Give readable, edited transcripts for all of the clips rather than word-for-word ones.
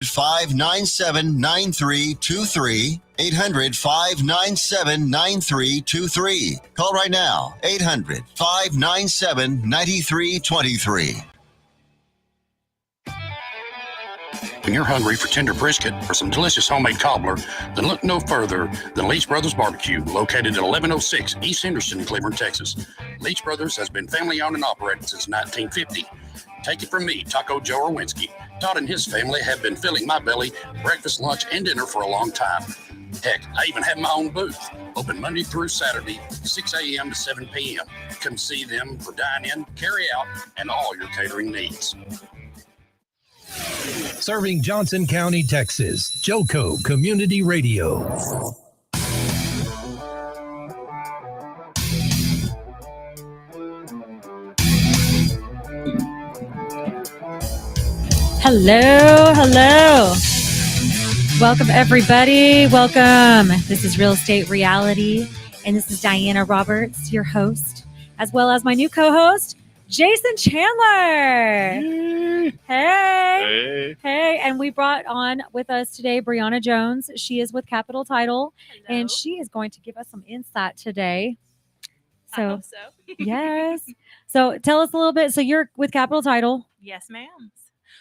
800-597-9323. 800-597-9323. Call right now. 800-597-9323. When you're hungry for tender brisket or some delicious homemade cobbler, then look no further than Leach Brothers Barbecue, located at 1106 East Henderson, Cleburne, Texas. Leach Brothers has been family-owned and operated since 1950. Take it from me, Taco Joe Orwinski. Todd and his family have been filling my belly breakfast, lunch, and dinner for a long time. Heck, I even have my own booth, open Monday through Saturday, 6 a.m. to 7 p.m. Come see them for dine-in, carry-out, and all your catering needs. Serving Johnson County, Texas, Joco Community Radio. Hello. Welcome, everybody. Welcome. This is Real Estate Reality, and this is Diana Roberts, your host, as well as my new co-host, Jason Chandler. Hey. And we brought on with us today Brianna Jones. She is with Capital Title. Hello. And she is going to give us some insight today. I hope so. Yes. So tell us a little bit. So you're with Capital Title. Yes, ma'am.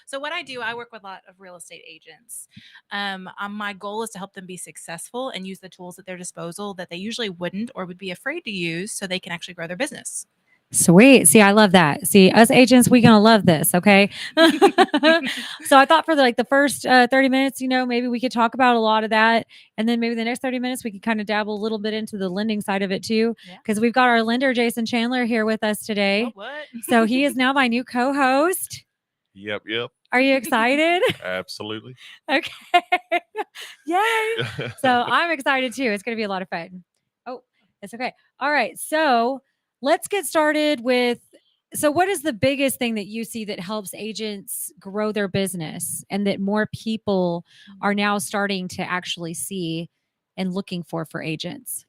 So what I do, I work with a lot of real estate agents. My goal is to help them be successful and use the tools at their disposal that they usually wouldn't or would be afraid to use so they can actually grow their business. Sweet. See, I love that. See, us agents, we're going to love this. Okay. So I thought for the first 30 minutes, maybe we could talk about a lot of that. And then maybe the next 30 minutes, we could kind of dabble a little bit into the lending side of it too. Because we've got our lender, Jason Chandler, here with us today. Oh, what? So he is now my new co-host. Yep. Are you excited? Absolutely. Okay. Yay. So I'm excited too. It's going to be a lot of fun. Oh, it's okay. All right. So let's get started with, so what is the biggest thing that you see that helps agents grow their business and that more people are now starting to actually see and looking for agents?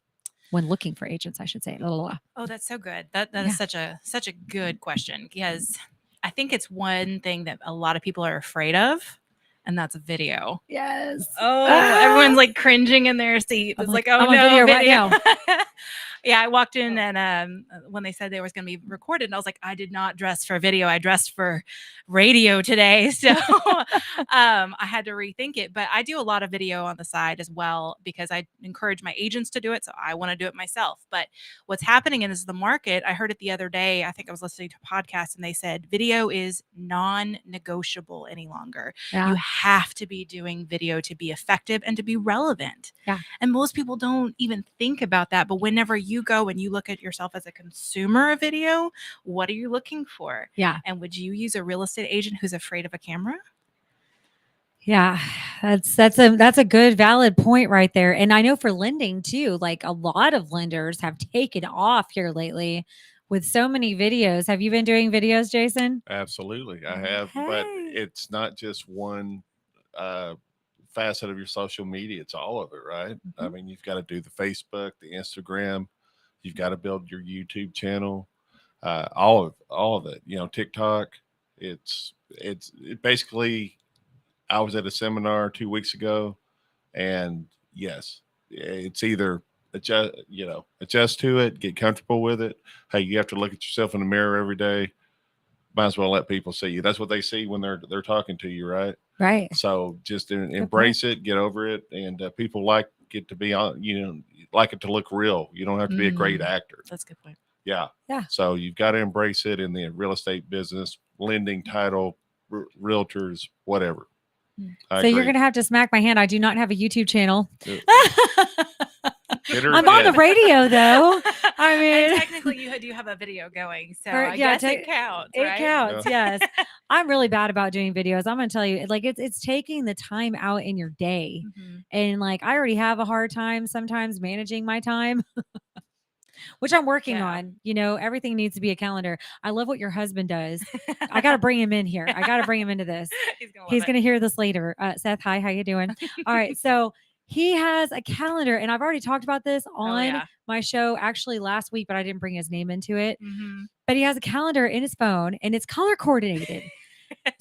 When looking for agents, I should say. Oh, that's so good. That is such a good question, because I think it's one thing that a lot of people are afraid of, and that's video. Yes. Oh, everyone's like cringing in their seat. It's like, oh, I'm on video right now. Yeah, I walked in and when they said they was going to be recorded, and I was like, I did not dress for video. I dressed for radio today. So I had to rethink it. But I do a lot of video on the side as well because I encourage my agents to do it. So I want to do it myself. But what's happening in the market, I heard it the other day. I think I was listening to a podcast and they said video is non-negotiable any longer. Yeah. You have to be doing video to be effective and to be relevant. Yeah. And most people don't even think about that. But whenever you go and you look at yourself as a consumer of video, what are you looking for? Yeah. And would you use a real estate agent who's afraid of a camera? Yeah, that's a good valid point right there. And I know for lending too, like a lot of lenders have taken off here lately with so many videos. Have you been doing videos, Jason? Absolutely. I have, but it's not just one facet of your social media. It's all of it, right? Mm-hmm. I mean, you've got to do the Facebook, the Instagram, you've got to build your YouTube channel, all of it, TikTok. It basically, I was at a seminar 2 weeks ago, and yes, it's either adjust to it, get comfortable with it. Hey, you have to look at yourself in the mirror every day. Might as well let people see you. That's what they see when they're talking to you, right? Right. So just embrace it, get over it, and people like it to be on. Like it to look real. You don't have to be a great actor. That's a good point. Yeah. Yeah. So you've got to embrace it in the real estate business, lending, title, realtors, whatever. So you're going to have to smack my hand. I do not have a YouTube channel. I'm on the radio though. I mean, and technically you do have a video going. So I guess it counts. It counts. Yes. I'm really bad about doing videos. I'm going to tell you, like, it's taking the time out in your day. Mm-hmm. And like, I already have a hard time sometimes managing my time. Which I'm working on. Everything needs to be a calendar. I love what your husband does. I got to bring him in here. I got to bring him into this. He's going to hear this later. Seth, hi, how you doing? All right. So he has a calendar, and I've already talked about this on my show actually last week, but I didn't bring his name into it. Mm-hmm. But he has a calendar in his phone, and it's color coordinated.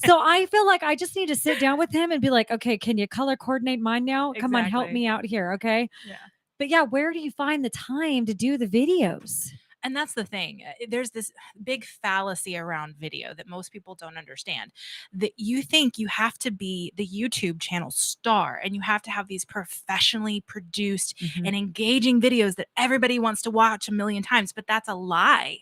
So I feel like I just need to sit down with him and be like, okay, can you color coordinate mine now? Come on, help Exactly. me out here. Okay. Yeah. But yeah, where do you find the time to do the videos? And that's the thing. There's this big fallacy around video that most people don't understand. That you think you have to be the YouTube channel star and you have to have these professionally produced and engaging videos that everybody wants to watch a million times, but that's a lie.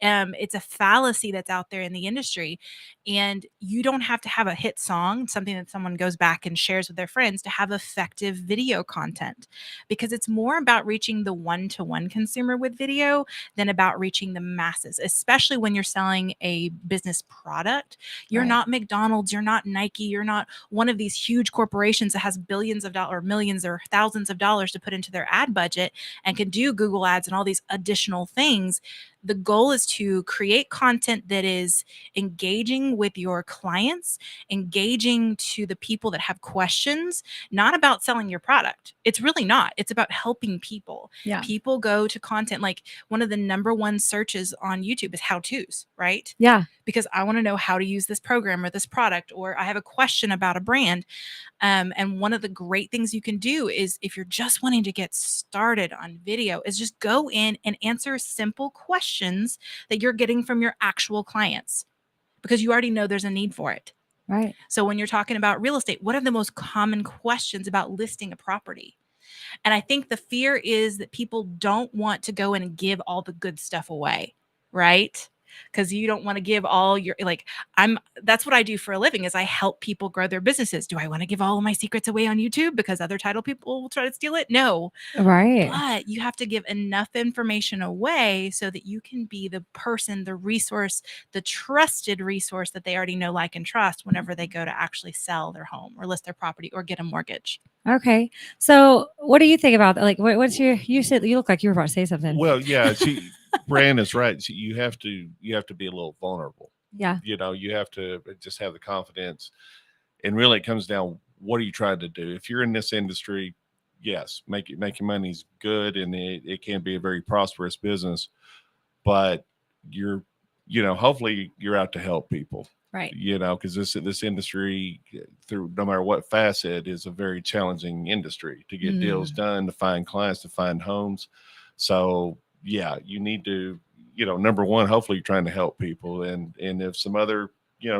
It's a fallacy that's out there in the industry. And you don't have to have a hit song, something that someone goes back and shares with their friends, to have effective video content, because it's more about reaching the one-to-one consumer with video than about reaching the masses, especially when you're selling a business product. You're Right. not McDonald's, you're not Nike, you're not one of these huge corporations that has billions of dollars or millions or thousands of dollars to put into their ad budget and can do Google ads and all these additional things. The goal is to create content that is engaging with your clients, engaging to the people that have questions, not about selling your product. It's really not. It's about helping people. Yeah. People go to content, like one of the number one searches on YouTube is how-tos, right? Yeah. Because I want to know how to use this program or this product, or I have a question about a brand. And one of the great things you can do is, if you're just wanting to get started on video, is just go in and answer simple questions that you're getting from your actual clients, because you already know there's a need for it. Right. So when you're talking about real estate, what are the most common questions about listing a property? And I think the fear is that people don't want to go in and give all the good stuff away, right? Because you don't want to give all your, like, that's what I do for a living, is I help people grow their businesses. Do I want to give all of my secrets away on YouTube because other title people will try to steal it? No. Right. But you have to give enough information away so that you can be the person, the resource, the trusted resource that they already know, like, and trust whenever they go to actually sell their home or list their property or get a mortgage. Okay. So what do you think about that? Like, what's you said, you look like you were about to say something. Well, yeah, Brand is right. You have to be a little vulnerable. Yeah. You know, you have to just have the confidence. And really it comes down, what are you trying to do? If you're in this industry, yes, making money's good, and it can be a very prosperous business, but hopefully you're out to help people. Right. Because this industry, through no matter what facet, is a very challenging industry to get deals done, to find clients, to find homes. So yeah, you need to, number one, hopefully you're trying to help people. And if some other,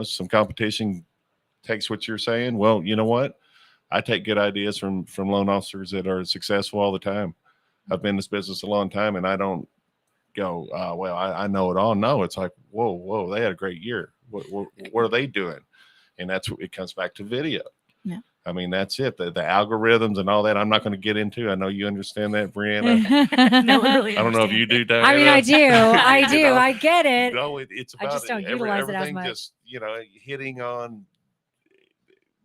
some competition takes what you're saying, well, you know what? I take good ideas from loan officers that are successful all the time. I've been in this business a long time, and I don't go, well, I know it all. No, it's like, whoa, they had a great year. What are they doing? And that's what it comes back to video. Yeah. I mean, that's it. The algorithms and all that, I'm not going to get into. I know you understand that, Brianna. No one really I don't know if you do, Diana. I mean, I do. I get it. No, it's about I just don't utilize it as much. Just, hitting on,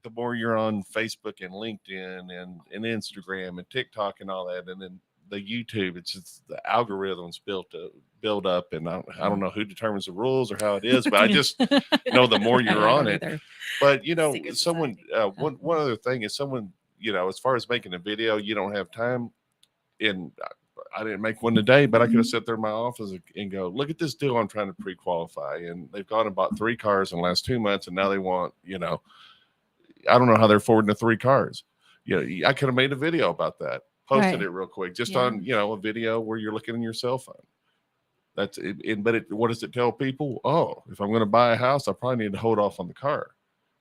the more you're on Facebook and LinkedIn and Instagram and TikTok and all that, and then the YouTube, it's just the algorithms build up, and I don't know who determines the rules or how it is, but I just know the more you're on it. But someone one other thing is, someone, as far as making a video, you don't have time. And I didn't make one today, but I could have sat there in my office and go, look at this deal I'm trying to pre-qualify, and they've gone and bought 3 cars in the last 2 months, and now they want, I don't know how they're affording the 3 cars. I could have made a video about that. Posted it real quick, just on, a video where you're looking in your cell phone. That's it. But what does it tell people? Oh, if I'm going to buy a house, I probably need to hold off on the car.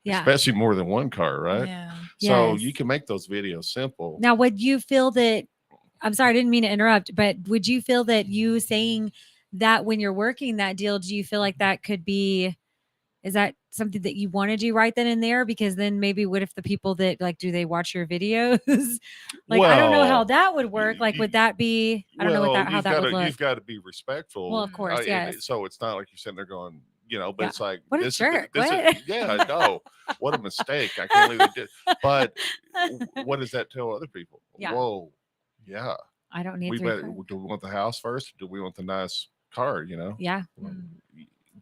Yeah. Especially more than one car, right? Yeah. So you can make those videos simple. Now, would you feel that, I'm sorry, I didn't mean to interrupt, but would you feel that you saying that when you're working that deal, do you feel like that could be, is that something that you want to do right then and there? Because then maybe what if the people that, like, do they watch your videos? I don't know how that would work. Like, would that be, I don't know how that would look. You've got to be respectful. Well, of course, yes. So it's not like you're sitting there going, but it's like, what a jerk. No, what a mistake. I can't believe they did. But what does that tell other people? Yeah. Whoa, yeah. I don't need do we want the house first? Or do we want the nice car, Yeah.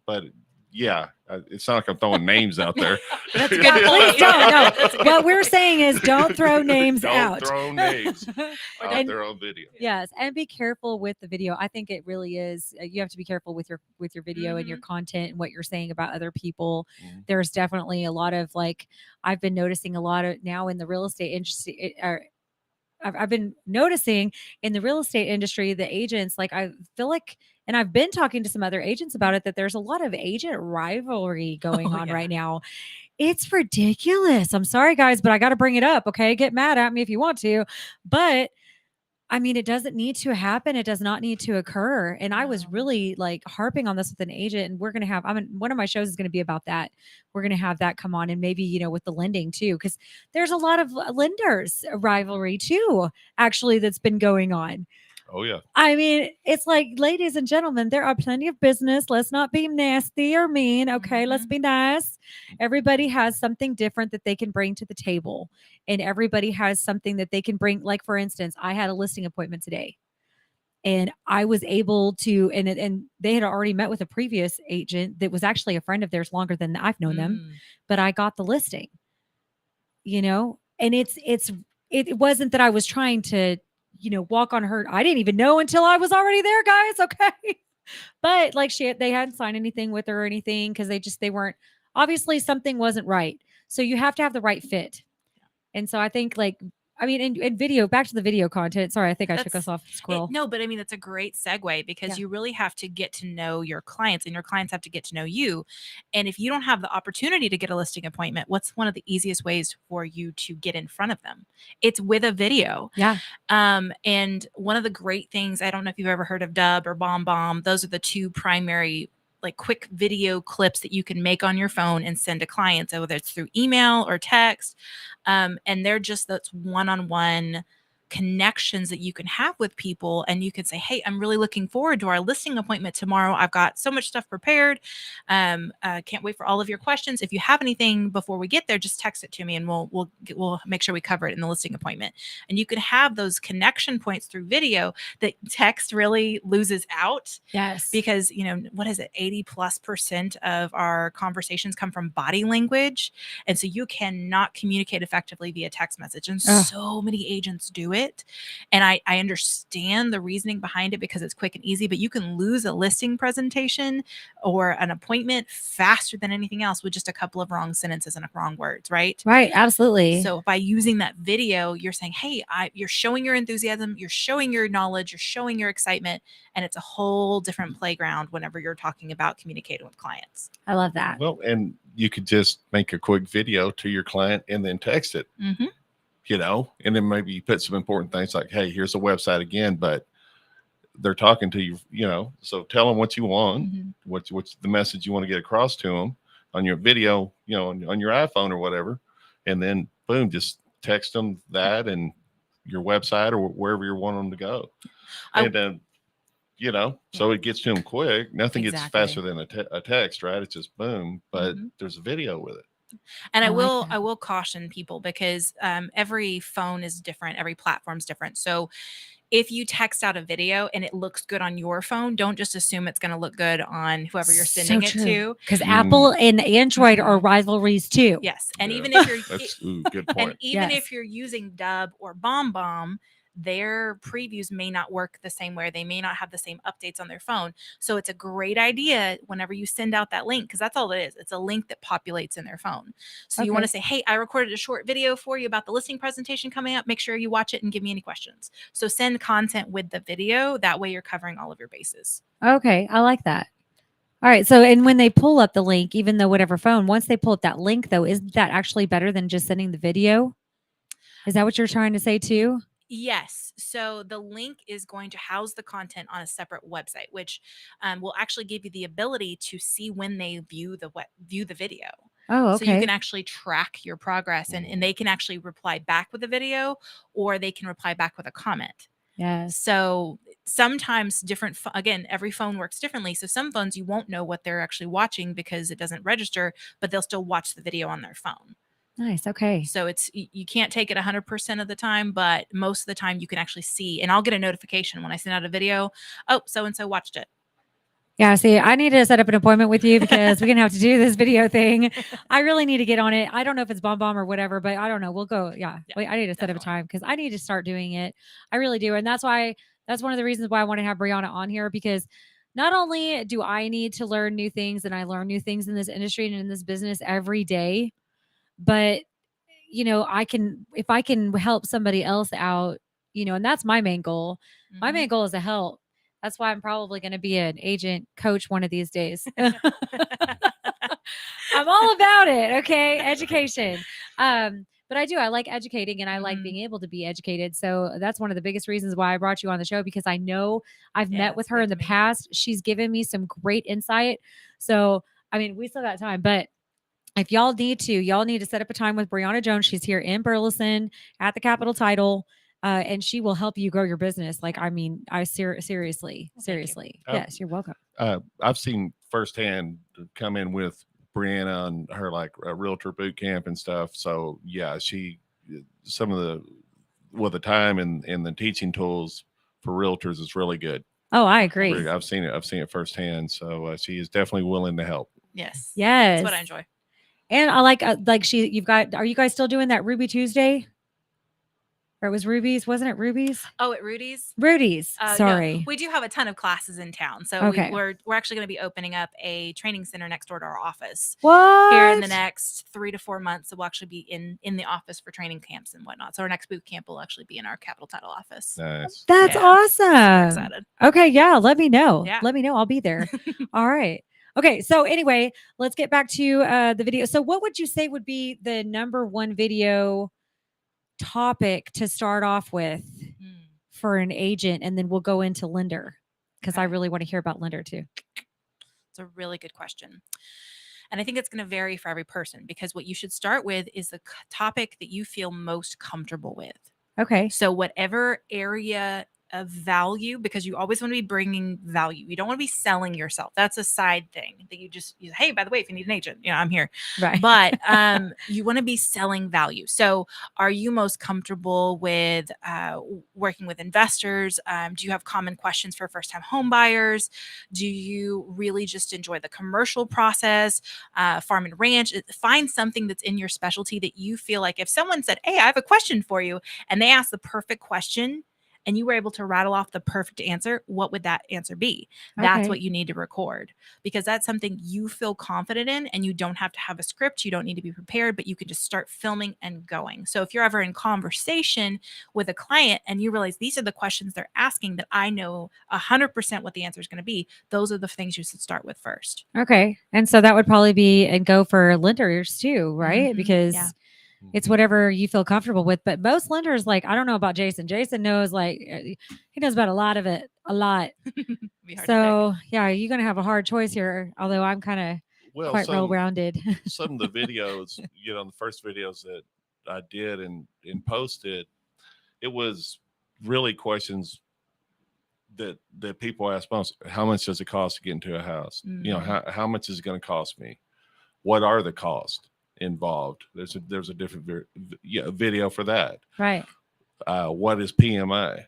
But yeah, it's not like I'm throwing names out there. That's a good Yeah, point. please don't. No. That's a good What we're saying is don't throw names Don't out. throw names out And- there on video. Yes, and be careful with the video. I think it really is. You have to be careful with your video and your content and what you're saying about other people. Mhm. There's definitely a lot of like I've been noticing a lot of now in the real estate industry. I've been noticing in the real estate industry, the agents like I feel like, and I've been talking to some other agents about it that there's a lot of agent rivalry going on right now. It's ridiculous. I'm sorry, guys, but I got to bring it up. Okay, get mad at me if you want to, but I mean, it doesn't need to happen. It does not need to occur. And I was No. really like harping on this with an agent, and we're going to have, one of my shows is going to be about that. We're going to have that come on, and maybe, with the lending too, because there's a lot of lenders rivalry too, actually, that's been going on. Oh yeah. I mean, it's like, ladies and gentlemen, there are plenty of business. Let's not be nasty or mean. Okay. Let's be nice. Everybody has something different that they can bring to the table. And everybody has something that they can bring. Like, for instance, I had a listing appointment today and I was able to, and they had already met with a previous agent that was actually a friend of theirs longer than I've known them, but I got the listing, and it wasn't that I was trying to, walk on her. I didn't even know until I was already there, guys. Okay. But like they hadn't signed anything with her or anything because they weren't, obviously something wasn't right. So you have to have the right fit. And so I think in video, back to the video content. Sorry, I think I took us off scroll. No, but I mean, that's a great segue because you really have to get to know your clients and your clients have to get to know you. And if you don't have the opportunity to get a listing appointment, what's one of the easiest ways for you to get in front of them? It's with a video. Yeah. And one of the great things, I don't know if you've ever heard of Dub or Bomb. Those are the two primary like quick video clips that you can make on your phone and send to clients, whether it's through email or text. And they're just that's one-on-one connections that you can have with people. And you can say, hey, I'm really looking forward to our listing appointment tomorrow. I've got so much stuff prepared. Can't wait for all of your questions. If you have anything before we get there, just text it to me and we'll make sure we cover it in the listing appointment. And you can have those connection points through video that text really loses out. Yes. Because, what is it? 80+% of our conversations come from body language. And so you cannot communicate effectively via text message. And so many agents do it. And I understand the reasoning behind it because it's quick and easy, but you can lose a listing presentation or an appointment faster than anything else with just a couple of wrong sentences and wrong words, right? Right. Absolutely. So by using that video, you're saying, hey, you're showing your enthusiasm, you're showing your knowledge, you're showing your excitement, and it's a whole different playground whenever you're talking about communicating with clients. I love that. Well, and you could just make a quick video to your client and then text it. Mm-hmm. And then maybe you put some important things like, hey, here's the website again, but they're talking to you, so tell them what you want, what's the message you want to get across to them on your video, on your iPhone or whatever. And then boom, just text them that and your website or wherever you want them to go. And then, so it gets to them quick. Nothing gets faster than a text, right? It's just boom, but there's a video with it. And I will caution people because every phone is different. Every platform's different. So if you text out a video and it looks good on your phone, don't just assume it's going to look good on whoever you're sending it to. Because Apple and Android are rivalries too. Yes. And even if you're that's good point. And even if you're using Dub or Bomb, their previews may not work the same way. They may not have the same updates on their phone. So it's a great idea whenever you send out that link, because that's all it is. It's a link that populates in their phone. So you want to say, hey, I recorded a short video for you about the listing presentation coming up. Make sure you watch it and give me any questions. So send content with the video. That way you're covering all of your bases. Okay. I like that. All right. So, and when they pull up the link, even though whatever phone, once they pull up that link though, isn't that actually better than just sending the video? Is that what you're trying to say too? Yes. So the link is going to house the content on a separate website, which will actually give you the ability to see when they view the video. Oh, okay. So you can actually track your progress and they can actually reply back with a video or they can reply back with a comment. Yes. So sometimes again, every phone works differently. So some phones you won't know what they're actually watching because it doesn't register, but they'll still watch the video on their phone. Nice. Okay. So you can't take it 100% of the time, but most of the time you can actually see, and I'll get a notification when I send out a video. Oh, so-and-so watched it. Yeah, see, I need to set up an appointment with you because we're gonna have to do this video thing. I really need to get on it. I don't know if it's Bomb Bomb or whatever, but I don't know. We'll go. Yeah, Yeah, wait, I need to set up a definitely. time because I need to start doing it. I really do, and that's why. That's one of the reasons why I want to have Brianna on here because not only do I need to learn new things, and I learn new things in this industry and in this business every day, but I can if I can help somebody else out, and that's my main goal. My main goal is to help. That's why I'm probably going to be an agent coach one of these days. I'm all about it. Okay. Education. But I like educating and I like Mhm. being able to be educated. So that's one of the biggest reasons why I brought you on the show because I know I've Yeah, met with it's her good in the to meet. past. She's given me some great insight. So, I mean, we still got time, but if y'all need to set up a time with Brianna Jones. She's here in Burleson at the Capitol Title, and she will help you grow your business. Like, I mean, seriously, Well, thank you. seriously. Oh. Yes, you're welcome. I've seen firsthand come in with Brianna on her like realtor boot camp and stuff. So yeah, some of the time and the teaching tools for realtors is really good. Oh, I agree. I've seen it firsthand. So she is definitely willing to help. Yes. Yes, That's what I enjoy. And I like you've got. Are you guys still doing that Ruby Tuesday? Or it was Ruby's, wasn't it Ruby's? Oh, at Rudy's? Rudy's. No, Sorry. we do have a ton of classes in town. So Okay. we're actually going to be opening up a training center next door to our office What? here in the next 3 to 4 months. So we'll actually be in the office for training camps and whatnot. So our next boot camp will actually be in our Capitol Title office. Nice. That's Yeah. Super awesome. excited. Okay, yeah, let me know. Yeah. Let me know. I'll be there. All right. Okay, so anyway, let's get back to the video. So what would you say would be the number one video topic to start off with for an agent, and then we'll go into lender because I Okay. really want to hear about lender too. It's a really good question. And I think it's going to vary for every person because what you should start with is the topic that you feel most comfortable with. Okay. So whatever area of value, because you always want to be bringing value. You don't want to be selling yourself. That's a side thing that hey, by the way, if you need an agent, I'm here. Right. But you want to be selling value. So are you most comfortable with working with investors? Do you have common questions for first-time home buyers? Do you really just enjoy the commercial process, farm and ranch? Find something that's in your specialty that you feel like if someone said, hey, I have a question for you, and they asked the perfect question, and you were able to rattle off the perfect answer, what would that answer be? That's Okay. what you need to record because that's something you feel confident in and you don't have to have a script. You don't need to be prepared, but you can just start filming and going. So if you're ever in conversation with a client and you realize these are the questions they're asking that I know 100% what the answer is going to be, those are the things you should start with first. Okay. And so that would probably be and go for lenders too, right? Mhm. Because Yeah. it's whatever you feel comfortable with. But most lenders, like, I don't know about Jason. Jason knows, like, he knows about a lot of it, a lot. Be hard to pick. So, yeah, you're going to have a hard choice here, although I'm kind of Well, quite well rounded. some of the videos, the first videos that I did and posted, it was really questions that people ask most. How much does it cost to get into a house? How much is it going to cost me? What are the costs involved? There's a different video for that. Right. What is PMI?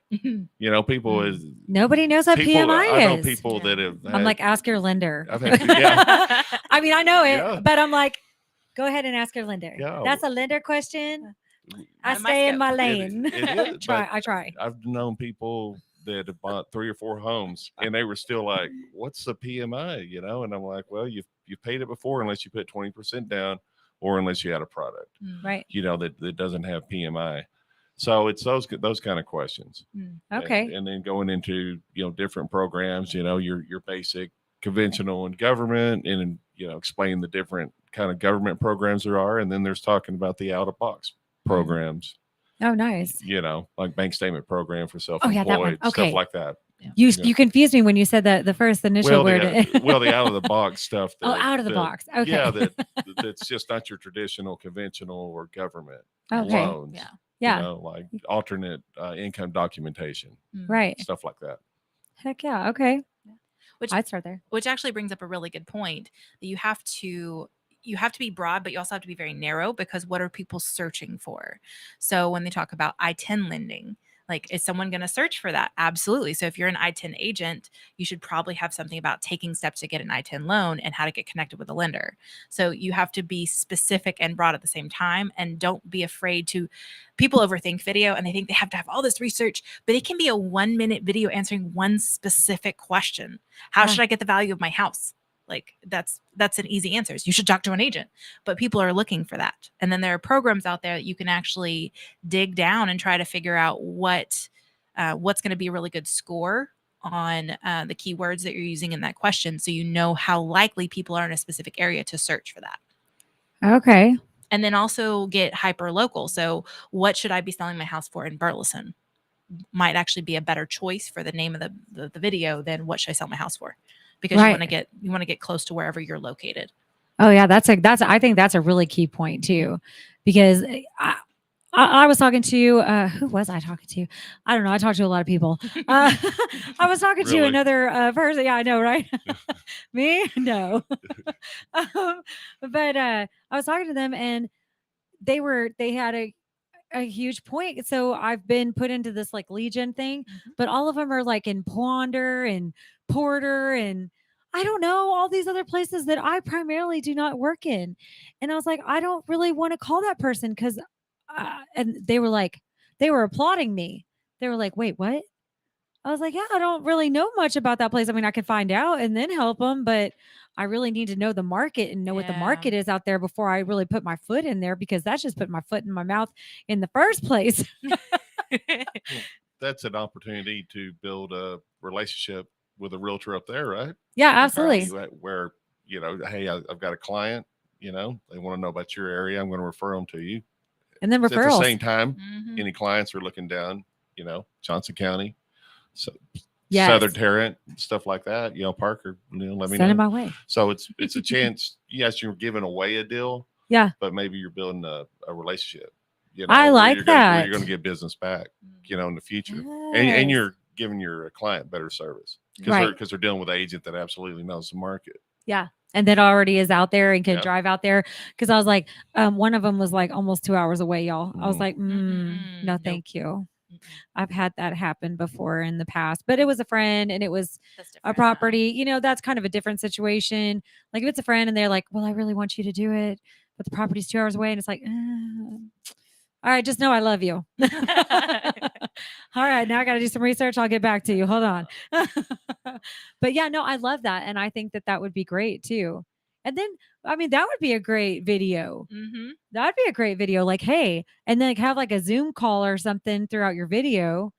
People is Nobody knows what PMI I know is. people that have. I'm like, ask your lender. I've had, yeah. I mean, I know it, Yeah. but I'm like, go ahead and ask your lender. Yeah. That's a lender question. I Out of my stay in scope. my lane. It is, I try. I've known people that have bought 3 or 4 homes and they were still like, what's the PMI? And I'm like, well, you've paid it before unless you put 20% down or unless you had a product, Right. that doesn't have PMI. So it's those kind of questions. Okay. And then going into, different programs, your basic conventional and government and, explain the different kind of government programs there are. And then there's talking about the out of box programs. Oh, nice. Like bank statement program for Oh, self-employed, yeah, that one. Okay. stuff like that. You confused me when you said that the first initial word. The out of the box stuff. Out of the box. Okay. Yeah, that's just not your traditional conventional or government Okay. loans. Yeah. Like alternate income documentation, Right. stuff like that. Heck yeah. Okay. I'd start there. Which actually brings up a really good point that you have to be broad, but you also have to be very narrow because what are people searching for? So when they talk about I-10 lending, Like, is someone going to search for that? Absolutely. So if you're an I-10 agent, you should probably have something about taking steps to get an I-10 loan and how to get connected with a lender. So you have to be specific and broad at the same time, and don't be afraid to. People overthink video and they think they have to have all this research, but it can be a 1-minute video answering one specific question. How should I get the value of my house? Like, that's an easy answer. You should talk to an agent, but people are looking for that. And then there are programs out there that you can actually dig down and try to figure out what's going to be a really good score on the keywords that you're using in that question, so you know how likely people are in a specific area to search for that. Okay. And then also get hyper local. So what should I be selling my house for in Burleson? Might actually be a better choice for the name of the video than what should I sell my house for, because you want to get close to wherever you're located. Oh yeah, I think that's a really key point too, because I was talking to who was I talking to? I don't know. I talked to a lot of people. I was talking to another person. Yeah, I know, right? Me? No. But I was talking to them, and they had a huge point. So I've been put into this like Legion thing, but all of them are like in Ponder and Porter and I don't know, all these other places that I primarily do not work in. And I was like, I don't really want to call that person because, and they were applauding me. They were like, wait, what? I was like, yeah, I don't really know much about that place. I mean, I could find out and then help them, but I really need to know the market and know what the market is out there before I really put my foot in there, because that's just putting my foot in my mouth in the first place. That's an opportunity to build a relationship with a realtor up there, right? Yeah, absolutely. Where, hey, I've got a client, they want to know about your area. I'm going to refer them to you. And then referrals. At the same time, any clients are looking down, Johnson County, so Southern Tarrant, stuff like that, Parker, let me know. Send it my way. So it's a chance. Yes, you're giving away a deal. Yeah. But maybe you're building a relationship. I like that. You're going to get business back, in the future. And you're giving your client better service because they're dealing with an agent that absolutely knows the market. Yeah. And that already is out there and can drive out there. Because I was like, one of them was like almost 2 hours away, y'all. I was like, no, thank you. I've had that happen before in the past, but it was a friend and it was a property. That's kind of a different situation. Like if it's a friend and they're like, well, I really want you to do it, but the property's 2 hours away. And it's like, all right, just know I love you. All right, now I got to do some research. I'll get back to you. Hold on. But yeah, no, I love that. And I think that would be great too. And then, I mean, that would be a great video. That'd be a great video. Like, hey, and then have like a Zoom call or something throughout your video.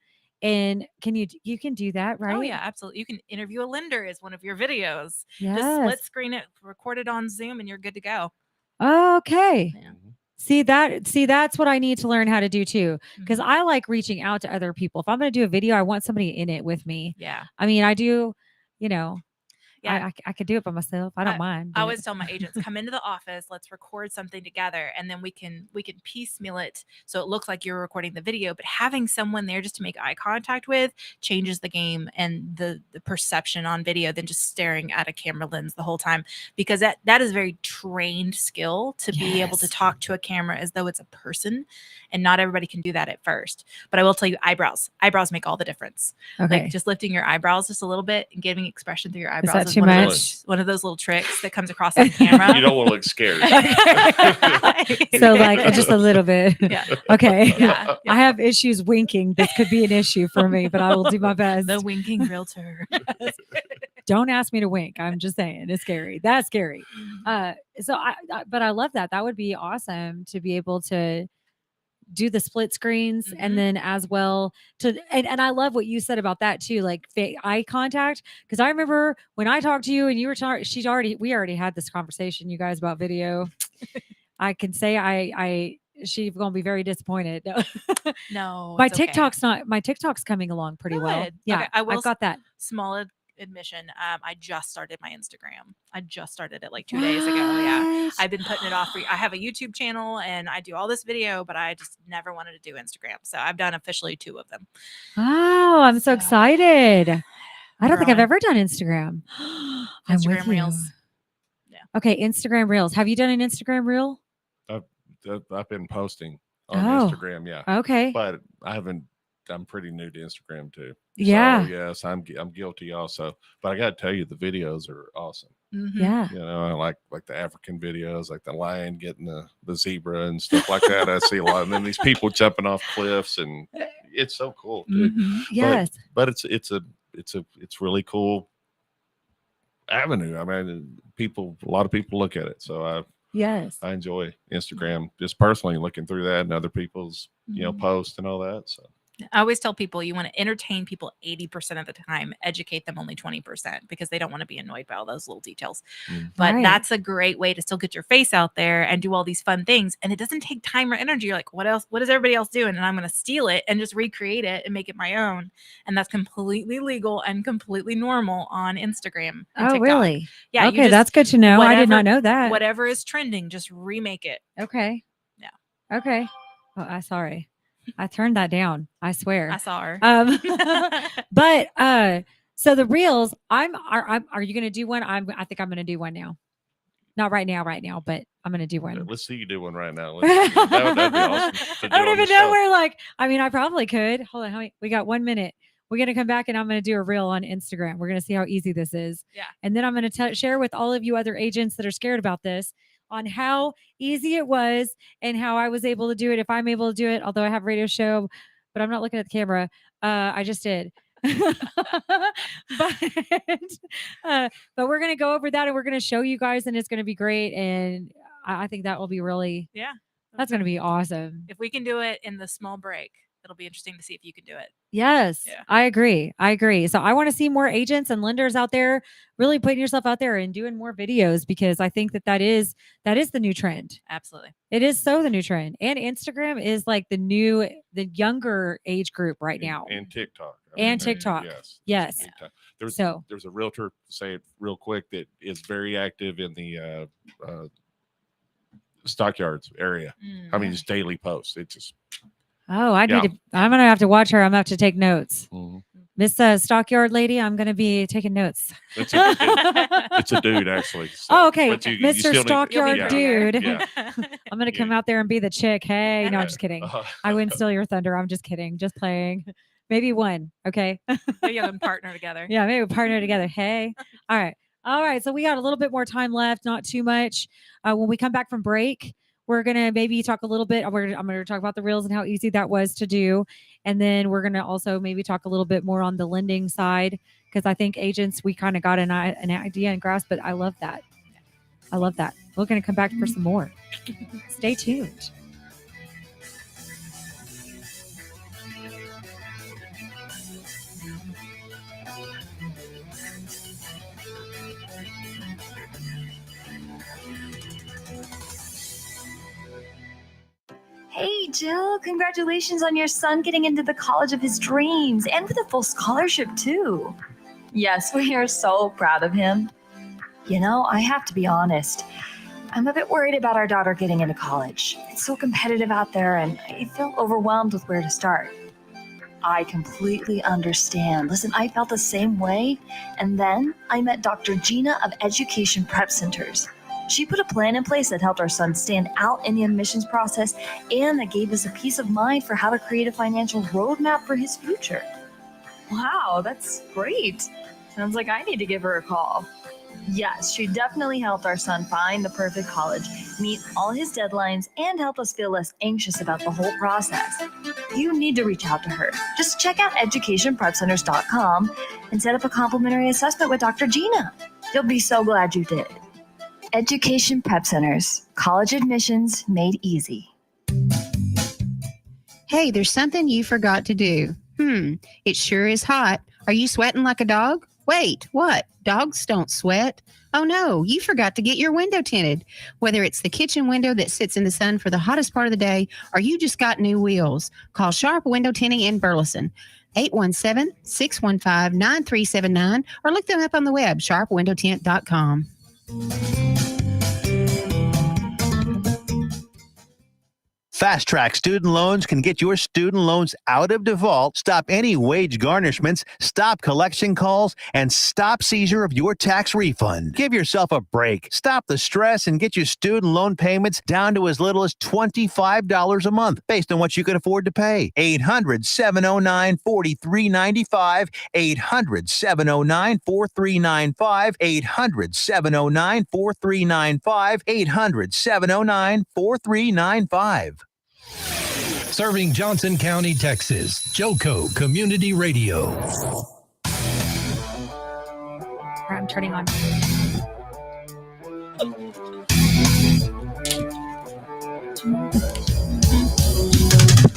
And you can do that, right? Oh yeah, absolutely. You can interview a lender as one of your videos. Yes. Just split screen it, record it on Zoom, and you're good to go. Okay. Yeah. See, that's what I need to learn how to do too. Because I like reaching out to other people. If I'm going to do a video, I want somebody in it with me. Yeah. I mean, I do, Yeah, I could do it by myself. I don't mind. I always tell my agents, come into the office, let's record something together, and then we can piecemeal it so it looks like you're recording the video. But having someone there just to make eye contact with changes the game and the perception on video than just staring at a camera lens the whole time, because that is a very trained skill to be able to talk to a camera as though it's a person, and not everybody can do that at first. But I will tell you, eyebrows make all the difference. Okay. Like just lifting your eyebrows just a little bit and giving expression through your eyebrows. Too much? One of those little tricks that comes across on camera. You don't want to look scared. So like just a little bit. Yeah. Okay. Yeah. I have issues winking. This could be an issue for me, but I will do my best. The winking realtor. Don't ask me to wink. I'm just saying it's scary. That's scary. But I love that. That would be awesome to be able to do the split screens and then as well and I love what you said about that too, like eye contact, because I remember when I talked to you and you were we already had this conversation, you guys, about video. I can say she's gonna be very disappointed. No, my TikTok's coming along pretty well. Yeah, okay, I've got that. Small admission, I just started my Instagram. I just started it like 2 days ago. Yeah, I've been putting it off for. I have a YouTube channel and I do all this video, but I just never wanted to do Instagram, so I've done officially 2 of them. Oh, I'm so excited! I don't think I've ever done Instagram. Instagram Reels. Yeah. Okay, Instagram Reels. Have you done an Instagram Reel? I've been posting on Instagram, yeah. Okay. But I haven't I'm pretty new to Instagram too. Yeah. So, yes, I'm guilty also. But I got to tell you, the videos are awesome. Mhm. Yeah. You know, I like the African videos, like the lion getting the zebra and stuff like that. I see a lot, and then these people jumping off cliffs, and it's so cool too. Mhm. Yes. But it's really cool avenue. I mean, a lot of people look at it, so Yes. I enjoy Instagram just personally looking through that and other people's posts and all that. So I always tell people you want to entertain people 80% of the time, educate them only 20% because they don't want to be annoyed by all those little details. But Right. that's a great way to still get your face out there and do all these fun things. And it doesn't take time or energy. You're like, what else? What is everybody else doing? And I'm going to steal it and just recreate it and make it my own. And that's completely legal and completely normal on Instagram and Oh, TikTok. really? Yeah. you Okay, just- that's good to know. I did not know that. Whatever is trending, just remake it. Okay. Yeah. Okay. Oh, sorry. I turned that down. I swear. I saw her. But so the reels, are you gonna do one? I think I'm gonna do one now. Not right now, but I'm gonna do one. let's see you do one right now. That'd be awesome. To do I on don't the even know show. where, I probably could. Hold on, we got 1 minute. We're gonna come back and I'm gonna do a reel on Instagram. We're gonna see how easy this is. Yeah. And then I'm gonna share with all of you other agents that are scared about this on how easy it was and how I was able to do it. If I'm able to do it, although I have a radio show, but I'm not looking at the camera. I just did. but we're gonna go over that and we're gonna show you guys, and it's gonna be great. And I think that will be really, Yeah. that's gonna be awesome. If we can do it in the small break, it'll be interesting to see if you can do it. Yes, Yeah. I agree. So I want to see more agents and lenders out there really putting yourself out there and doing more videos, because I think that is the new trend. Absolutely. It is so the new trend. And Instagram is like the younger age group right now. And TikTok. And TikTok. Yes. Yes. Big time. There's So a realtor, say it real quick, that is very active in the stockyards area. I mean, just daily posts. It's just I'm gonna have to watch her. I'm gonna have to take notes. Miss Stockyard lady, I'm gonna be taking notes. it's a dude actually. So, Oh, okay. but you Mr. still need- Stockyard yeah. dude. Yeah. I'm gonna come out there and be the chick. Hey, no, I'm just kidding. Uh-huh. I wouldn't steal your thunder. I'm just kidding. Just playing. Maybe one. Okay. You have them partner together. Yeah, maybe we partner together. Hey. All right. So we got a little bit more time left, not too much. When we come back from break, we're going to maybe talk a little bit. I'm going to talk about the reels and how easy that was to do. And then we're going to also maybe talk a little bit more on the lending side, because I think agents, we kind of got an idea and grasp, but I love that. We're going to come back for some more. Stay tuned. Hey, Jill, congratulations on your son getting into the college of his dreams and with a full scholarship, too. Yes, we are so proud of him. You know, I have to be honest. I'm a bit worried about our daughter getting into college. It's so competitive out there, and I feel overwhelmed with where to start. I completely understand. Listen, I felt the same way. And then I met Dr. Gina of Education Prep Centers. She put a plan in place that helped our son stand out in the admissions process, and that gave us a peace of mind for how to create a financial roadmap for his future. Wow, that's great. Sounds like I need to give her a call. Yes, she definitely helped our son find the perfect college, meet all his deadlines, and help us feel less anxious about the whole process. You need to reach out to her. Just check out educationprepcenters.com and set up a complimentary assessment with Dr. Gina. You'll be so glad you did. Education Prep Centers, college admissions made easy. Hey, there's something you forgot to do. It sure is hot. Are you sweating like a dog? Wait, what? Dogs don't sweat. Oh no, you forgot to get your window tinted. Whether it's the kitchen window that sits in the sun for the hottest part of the day, or you just got new wheels, call Sharp Window Tinting in Burleson. 817-615-9379, or look them up on the web, sharpwindowtint.com. Fast Track Student Loans can get your student loans out of default, stop any wage garnishments, stop collection calls, and stop seizure of your tax refund. Give yourself a break. Stop the stress and get your student loan payments down to as little as $25 a month based on what you can afford to pay. 800-709-4395. 800-709-4395. 800-709-4395. 800-709-4395. Serving Johnson County, Texas. Joco Community Radio. I'm turning on.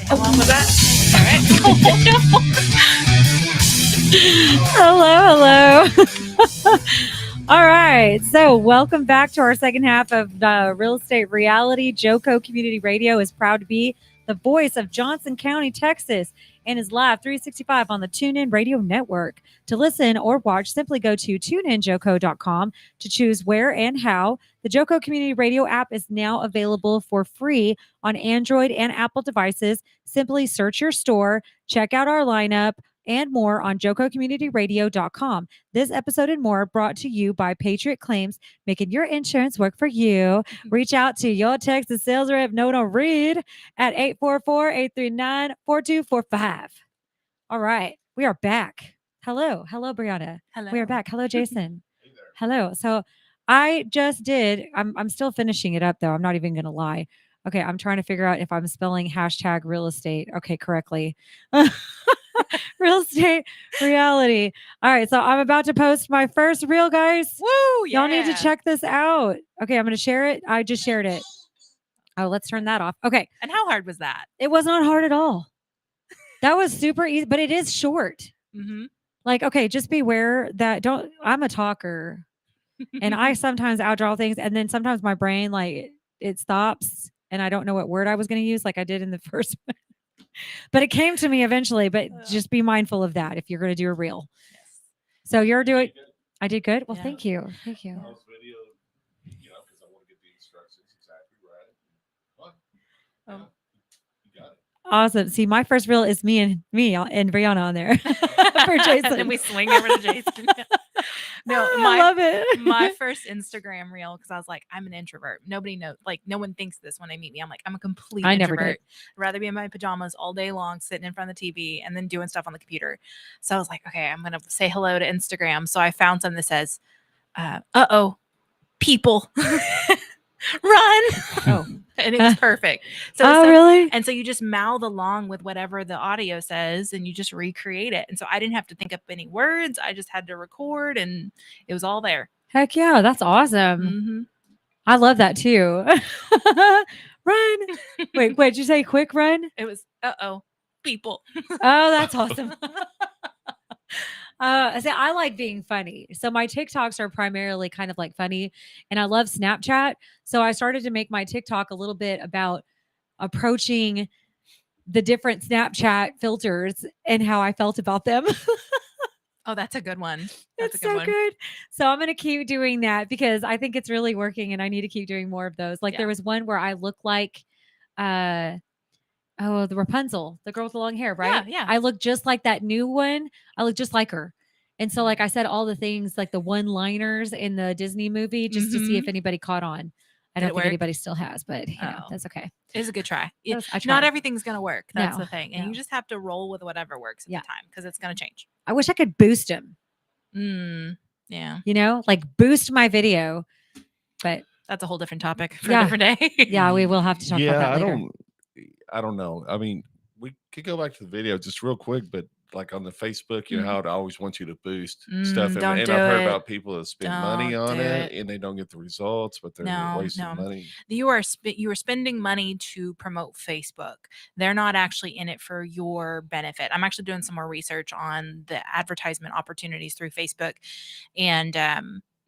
How long was that? All right. Hello. All right. So welcome back to our second half of the Real Estate Reality. Joco Community Radio is proud to be the voice of Johnson County, Texas, and is live 365 on the TuneIn Radio Network. To listen or watch, simply go to tuneinjoco.com to choose where and how. The Joco Community Radio app is now available for free on Android and Apple devices. Simply search your store, check out our lineup, and more on jococommunityradio.com. This episode and more brought to you by Patriot Claims, making your insurance work for you. Reach out to your Texas sales rep, Nona Reed, at 844-839-4245. All right, we are back. Hello, Brianna. Hello. We are back. Hello, Jason. Hello. So I just did, I'm still finishing it up though. I'm not even going to lie. Okay, I'm trying to figure out if I'm spelling hashtag real estate correctly. Real estate reality. All right, so I'm about to post my first reel, guys. Woo! Y'all need to check this out. Okay, I'm going to share it. I just shared it. Oh, let's turn that off. Okay. And how hard was that? It was not hard at all. That was super easy, but it is short. Mm-hmm. Like, okay, just beware that I'm a talker and I sometimes outdraw things. And then sometimes my brain, like it stops and I don't know what word I was going to use like I did in the first one. But it came to me eventually, but just be mindful of that if you're going to do a reel. Yes. So you're doing, I did good. Well, thank you. Thank you. Pause video, because I want to get the instructions exactly right. What? You got it. Awesome. See, my first reel is me and Brianna on there for Jason. And then we swing over to Jason. No, I love it. My first Instagram reel, because I was like, I'm an introvert. Nobody knows, like, no one thinks this when they meet me. I'm like, I'm a complete I introvert. never did. I'd rather be in my pajamas all day long, sitting in front of the TV and then doing stuff on the computer. So I was like, okay, I'm going to say hello to Instagram. So I found something that says, people run. Oh. And it was perfect. Really? And so you just mouth along with whatever the audio says and you just recreate it. And so I didn't have to think up any words. I just had to record and it was all there. Heck yeah. That's awesome. Mm-hmm. I love that too. Run. Wait, did you say quick run? It was, people. Oh, that's awesome. See, I like being funny. So my TikToks are primarily kind of like funny and I love Snapchat. So I started to make my TikTok a little bit about approaching the different Snapchat filters and how I felt about them. Oh, that's a good one. That's It's a good so one. good. So I'm going to keep doing that because I think it's really working and I need to keep doing more of those. Like Yeah. there was one where I look like, the Rapunzel, the girl with the long hair, right? Yeah. I look just like that new one. I look just like her. And so like I said, all the things like the one-liners in the Disney movie, just to see if anybody caught on. I Did don't it think work? anybody still has, but you know, Oh. that's okay. It was a good try. I Not tried. everything's going to work. That's No, the thing. And no. you just have to roll with whatever works at Yeah. the time because it's going to change. I wish I could boost them, Yeah. you know, like boost my video, but That's a whole different topic for Yeah. a different day. yeah, we will have to talk about that later. I don't know. I mean, we could go back to the video just real quick, but like on the Facebook, you know how it always wants you to boost stuff, and don't I've do heard it. about people that spend money Don't on do it it. and they don't get the results, but they're wasting money. You are spending money to promote Facebook. They're not actually in it for your benefit. I'm actually doing some more research on the advertisement opportunities through Facebook, and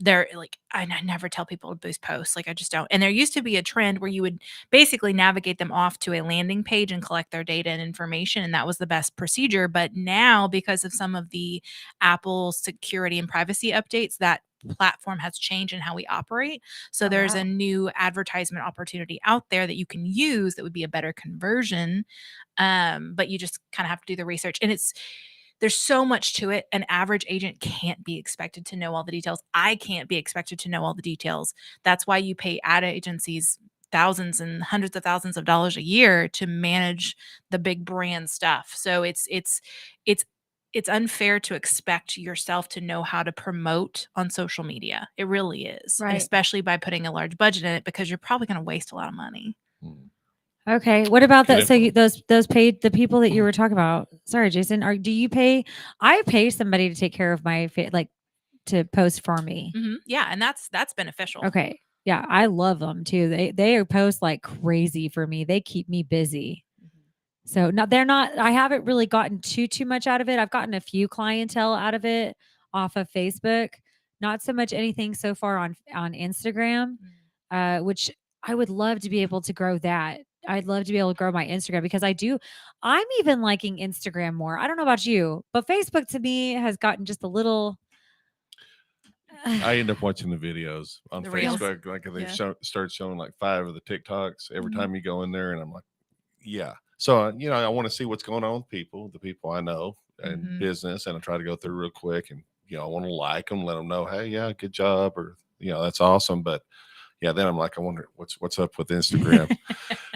they're like, I never tell people to boost posts. Like I just don't. And there used to be a trend where you would basically navigate them off to a landing page and collect their data and information. And that was the best procedure. But now, because of some of the Apple security and privacy updates, that platform has changed and how we operate. So Oh, there's wow. a new advertisement opportunity out there that you can use that would be a better conversion. But you just kind of have to do the research, and there's so much to it. An average agent can't be expected to know all the details. I can't be expected to know all the details. That's why you pay ad agencies thousands and hundreds of thousands of dollars a year to manage the big brand stuff. So it's unfair to expect yourself to know how to promote on social media. It really is. And Right. especially by putting a large budget in it, because you're probably going to waste a lot of money. Okay. What about Good that? So info. those paid the people that you were talking about. Sorry, Jason. Do you pay? I pay somebody to take care of my to post for me. Yeah, and that's beneficial. Okay. Yeah, I love them too. They post like crazy for me. They keep me busy. So they're not. I haven't really gotten too much out of it. I've gotten a few clientele out of it off of Facebook. Not so much anything so far on Instagram, which I would love to be able to grow that. I'd love to be able to grow my Instagram because I'm even liking Instagram more. I don't know about you, but Facebook to me has gotten just a little. I end up watching the videos on The reels. Facebook. Like they Yeah. start showing like 5 of the TikToks every Mhm. time you go in there, and I'm like, yeah. So I want to see what's going on with the people I know, and Mhm. business, and I try to go through real quick, and I want to like them, let them know, hey, yeah, good job, or that's awesome. But yeah, then I'm like, I wonder what's up with Instagram.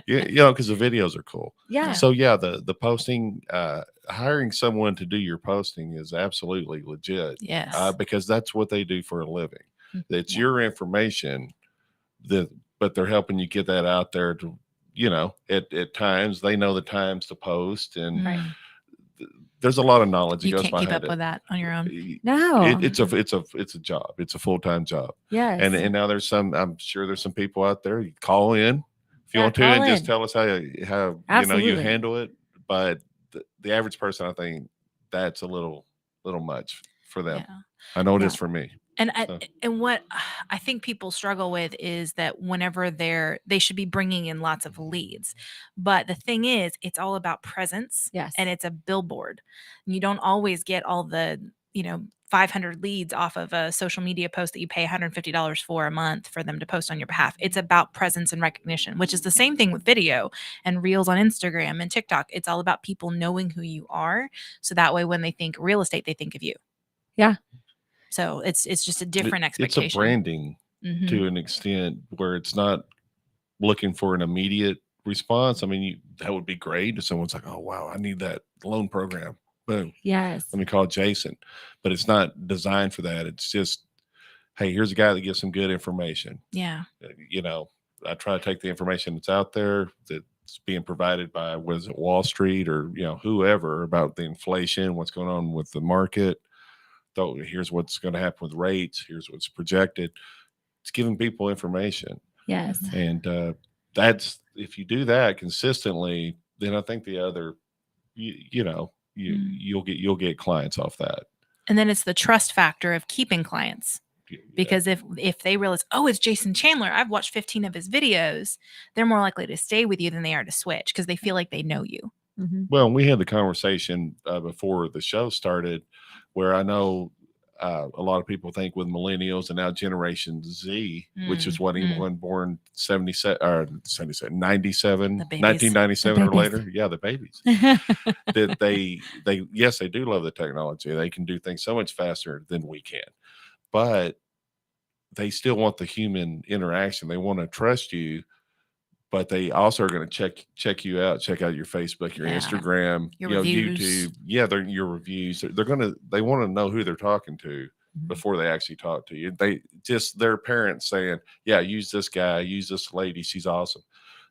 Because the videos are cool. Yeah. So yeah, the posting, hiring someone to do your posting is absolutely legit. Yes. Because that's what they do for a living. It's Yeah. your information but they're helping you get that out there to, at times they know the times to post, and Right. there's a lot of knowledge that You goes can't keep behind up with that on your own. No. It's a job. It's a full-time job. Yes. And now I'm sure there's some people out there. You call in if you Yeah, want to, call and just in. tell us how you Absolutely. handle it. But the average person, I think that's a little much for them. Yeah. I know it Yeah. is for me. And So. and what I think people struggle with is that whenever they should be bringing in lots of leads. But the thing is, it's all about presence. Yes. And it's a billboard. And you don't always get all the, 500 leads off of a social media post that you pay $150 for a month for them to post on your behalf. It's about presence and recognition, which is the same thing with video and reels on Instagram and TikTok. It's all about people knowing who you are. So that way, when they think real estate, they think of you. Yeah. So it's just a different expectation. It's a branding Mhm. to an extent where it's not looking for an immediate response. I mean, that would be great if someone's like, "Oh wow, I need that loan program." Boom. Yes. Let me call Jason. But it's not designed for that. It's just, hey, here's a guy that gives some good information. Yeah. I try to take the information that's out there that's being provided by, was it Wall Street or whoever, about the inflation, what's going on with the market. So here's what's going to happen with rates. Here's what's projected. It's giving people information. Yes. And that's, if you do that consistently, then I think the other, you'll get clients off that. And then it's the trust factor of keeping clients. Because if they realize, oh, it's Jason Chandler, I've watched 15 of his videos, they're more likely to stay with you than they are to switch because they feel like they know you. Mhm. Well, we had the conversation before the show started, where I know a lot of people think with millennials and now Generation Z, which is what anyone born 97 or 97, 97, The babies. 1997 The or babies. later. Yeah, the babies. That yes, they do love the technology. They can do things so much faster than we can, but they still want the human interaction. They want to trust you, but they also are going to check you out, check out your Facebook, your Yeah. Instagram, Your reviews. YouTube. Yeah, your reviews. They want to know who they're talking to before they actually talk to you. They just, their parents saying, yeah, use this guy, use this lady, she's awesome.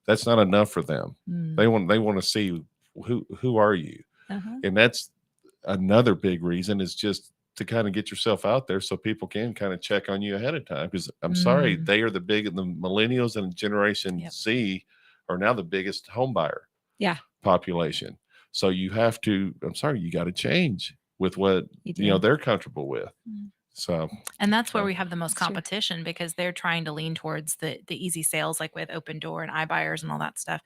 That's not enough for them. They want to see who are you, and that's another big reason is just to kind of get yourself out there so people can kind of check on you ahead of time. Because I'm sorry, they are the millennials and Generation Z are now the biggest home buyer population. So you have to, I'm sorry, you got to change with what they're comfortable with. So, and that's where we have the most competition because they're trying to lean towards the easy sales, like with Open Door and iBuyers and all that stuff.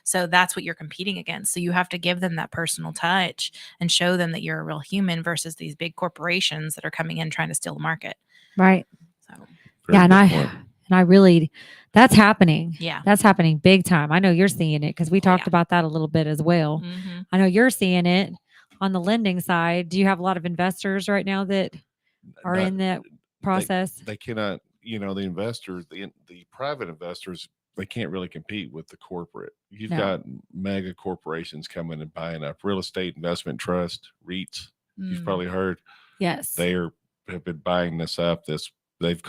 So that's what you're competing against. So you have to give them that personal touch and show them that you're a real human versus these big corporations that are coming in trying to steal the market. Right. So Very yeah. good point. And I really, that's happening. yeah. That's happening big time. I know you're seeing it because we talked yeah. about that a little bit as well. Mm-hmm. I know you're seeing it on the lending side. Do you have a lot of investors right now that are Not- in that process? They cannot, the investors, the private investors, they can't really compete with the corporate. You've No. got mega corporations coming and buying up real estate investment trust, REITs. You've probably heard Yes. have been buying this up. They've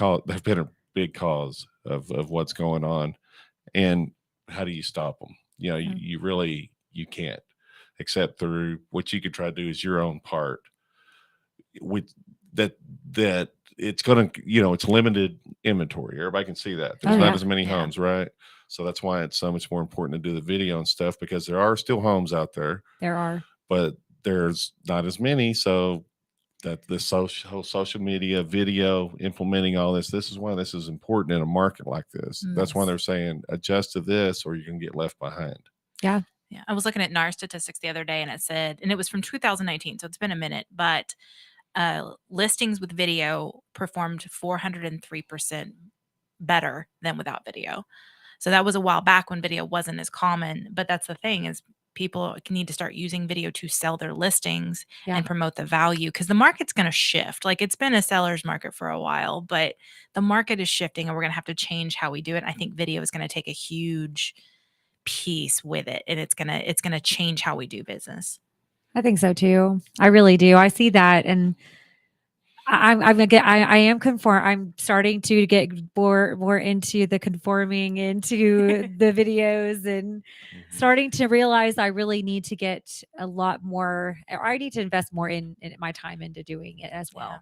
been a big cause of what's going on. And how do you stop them? You really, you can't, except through what you could try to do is your own part with that it's going to, it's limited inventory. Everybody can see that there's not as many homes, right? So that's why it's so much more important to do the video and stuff, because there are still homes out there. There are, but there's not as many. So that the whole social media video implementing all this is why this is important in a market like this. That's why they're saying adjust to this or you're going to get left behind. Yeah. Yeah. I was looking at NAR statistics the other day and it said, and it was from 2019. So it's been a minute, but listings with video performed 403% better than without video. So that was a while back when video wasn't as common, but that's the thing is people need to start using video to sell their listings and promote the value, because the market's going to shift. Like, it's been a seller's market for a while, but the market is shifting and we're going to have to change how we do it. I think video is going to take a huge piece with it, and it's going to change how we do business. I think so too. I really do. I see that, and I am conform. I'm starting to get more into the conforming into the videos, and starting to realize I really need to get a lot more. Or I need to invest more in my time into doing it as well.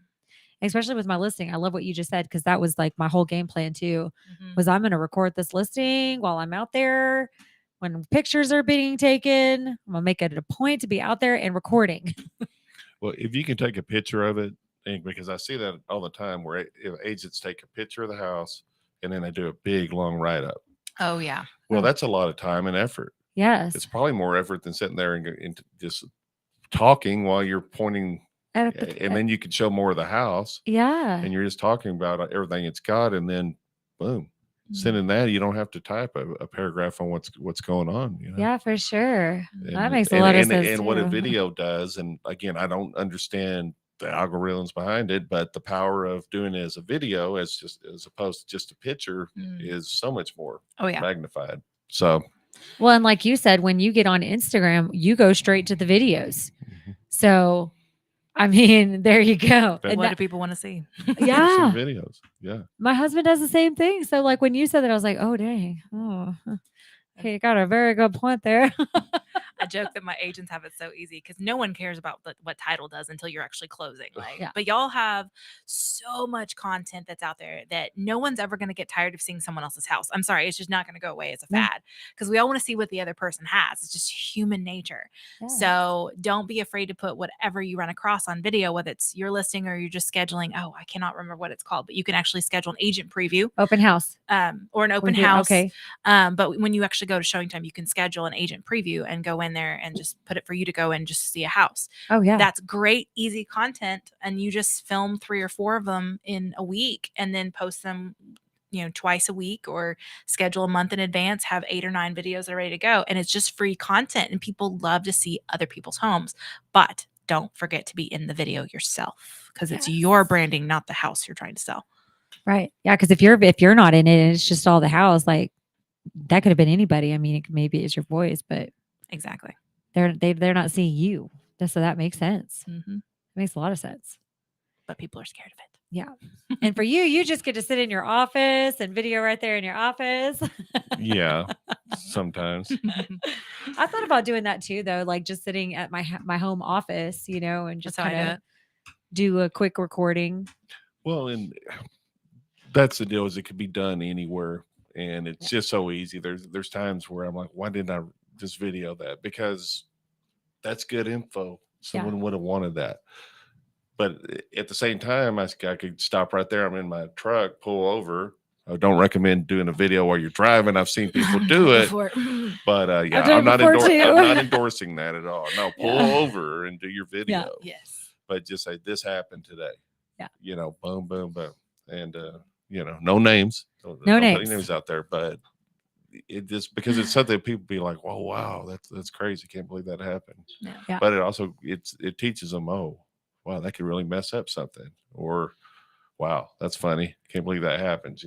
Yeah. Especially with my listing. I love what you just said, because that was like my whole game plan too. Was I'm going to record this listing while I'm out there. When pictures are being taken, I'm going to make it a point to be out there and recording. Well, if you can take a picture of it, because I see that all the time where agents take a picture of the house and then they do a big long write-up. Oh, yeah. Well, that's a lot of time and effort. Yes. It's probably more effort than sitting there and just talking while you're pointing. And then you can show more of the house. Yeah. And you're just talking about everything it's got. And then, boom, sending that. You don't have to type a paragraph on what's going on. Yeah, for sure. And, that makes a lot of sense. And what a video does, and again, I don't understand the algorithms behind it, but the power of doing it as a video as opposed to just a picture is so much more magnified. So well, and like you said, when you get on Instagram, you go straight to the videos. So I mean, there you go. And what do people want to see? Yeah. Videos. Yeah. My husband does the same thing. So like when you said that, I was like, oh dang. Oh, hey, you got a very good point there. I joke that my agents have it so easy because no one cares about what title does until you're actually closing. But y'all have so much content that's out there that no one's ever going to get tired of seeing someone else's house. I'm sorry, it's just not going to go away as a fad, because we all want to see what the other person has. It's just human nature. So don't be afraid to put whatever you run across on video, whether it's your listing or you're just scheduling. Oh, I cannot remember what it's called, but you can actually schedule an agent preview, open house, or an open house. Okay. But when you actually go to showing time, you can schedule an agent preview and go in there and just put it for you to go and just see a house. Oh yeah. That's great, easy content. And you just film 3 or 4 of them in a week and then post them, twice a week, or schedule a month in advance, have 8 or 9 videos that are ready to go. And it's just free content, and people love to see other people's homes. But don't forget to be in the video yourself, because it's your branding, not the house you're trying to sell. Right. Yeah. Because if you're not in it and it's just all the house, like that could have been anybody. I mean, maybe it's your voice, but exactly. They're not seeing you. So that makes sense. It makes a lot of sense. But people are scared of it. Yeah. And for you just get to sit in your office and video right there in your office. Yeah. Sometimes. I thought about doing that too, though. Like just sitting at my home office, and just kind of do a quick recording. Well, and that's the deal, is it could be done anywhere. And it's just so easy. There's times where I'm like, why didn't I just video that? Because that's good info. Someone would have wanted that. But at the same time, I could stop right there. I'm in my truck, pull over. I don't recommend doing a video while you're driving. I've seen people do it. But I'm not endorsing that at all. No, pull over and do your video. Yes. But just say, this happened today. Yeah. Boom, boom, boom. and no names, No don't put any names. names out there, but it just because it's something people be like, "Whoa, wow, that's crazy! Can't believe that happened." Yeah. But it teaches them, oh, wow, that could really mess up something, or wow, that's funny. Can't believe that happens.